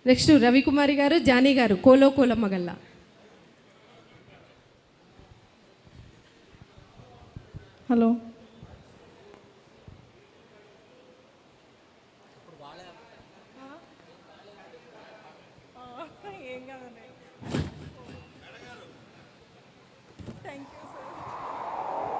Next Ravikumari గారు, Johnny గారు, కోలో కోలమ్మ గల్ల. హలో, ఏం కాదండి. Thank you sir.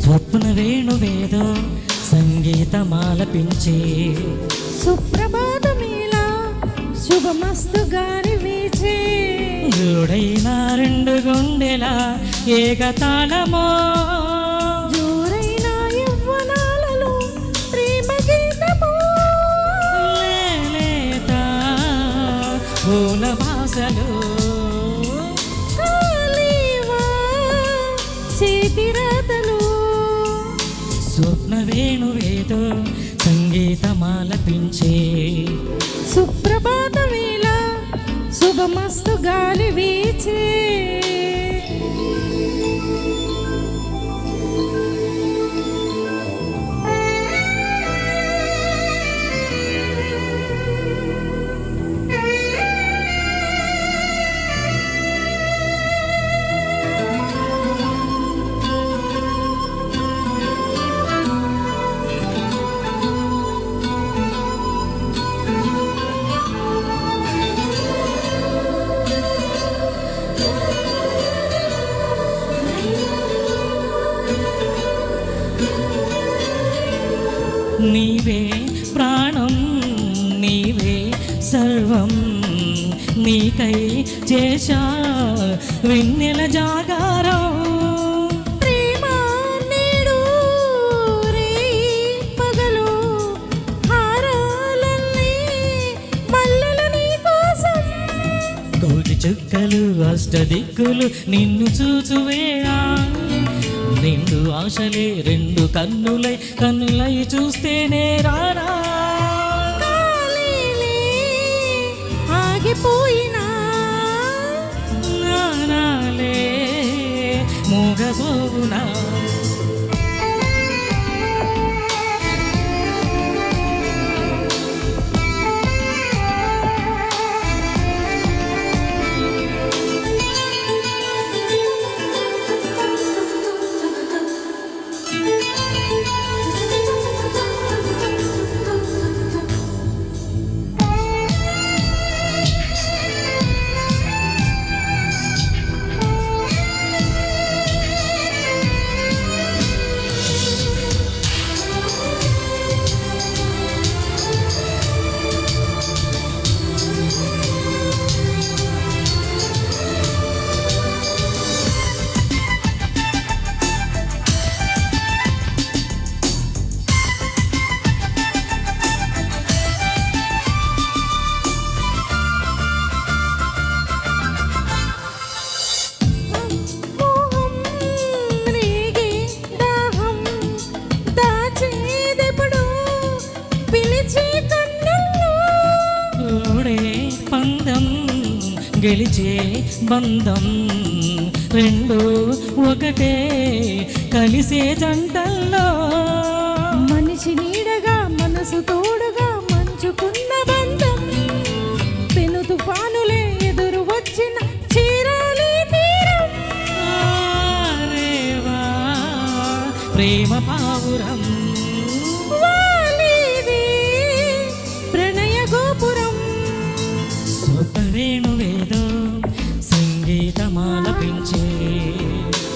స్వప్న వేణువేదో సంగీతమాలపించే సుప్రభాతమేలా శుభమస్తు గాలి వీచే జోడైన రెండు గుండెల ఏకతాళమో జోరైన యవ్వనాలలో ప్రేమ గీతమో లేత పూల భాషలు కాలేవా చేతిరాతలు స్వప్న వేణువేదో సంగీతమాలపించే సుప్రభాతమేళ శుభమస్తు గాలి వీచే నీవే ప్రాణం నీవే సర్వం నీకై చేశా వెన్నెల జాగారం ప్రేమ నేడు రే పగలు హారాలన్నీ మల్లెలు నీ కోసం కోటి చుక్కలు అష్టదిక్కులు నిన్ను చూచువేళ నిండు ఆశలే రెండు కన్నులై చూస్తేనే రారా కాలేలే ఆగిపోయినా నానాలే మూగబోవునా గెలిచే బంధం రెండు ఒకటే కలిసే జంటల్లో మనిషి నీడగా మనసు తోడుగా మంచుకున్న బంధం పెను తుఫానులే ఎదురు వచ్చిన చీరాలి తీరం ప్రేమ పావ గోపురం వాలిది ప్రణయ గోపురం స్వప్నవేణువేదో సంగీతమాలపించే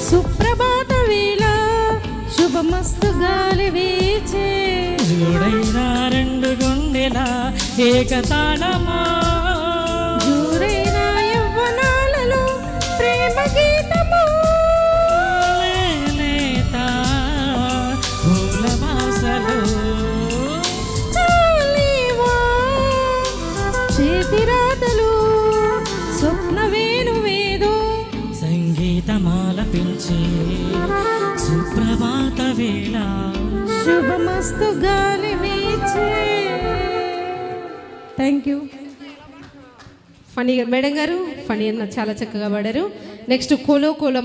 సుప్రభాత వేళ శుభమస్తు గాలి వీచే జోడైన రెండు గుండెల ఏకతాళమా జోరైన యవ్వనాలలో ప్రేమ గీతము లేత పూల వాసలో చాలేవా చేతిరాతలు స్వప్న వేణువేదో సంగీతమాలపించే సుప్రభాత వేళ శుభమస్తు గాలి వీచే. Thank you. ఫనీ మేడం గారు ఫనీ అన్న చాలా చక్కగా పాడారు. నెక్స్ట్ కోలో కోలం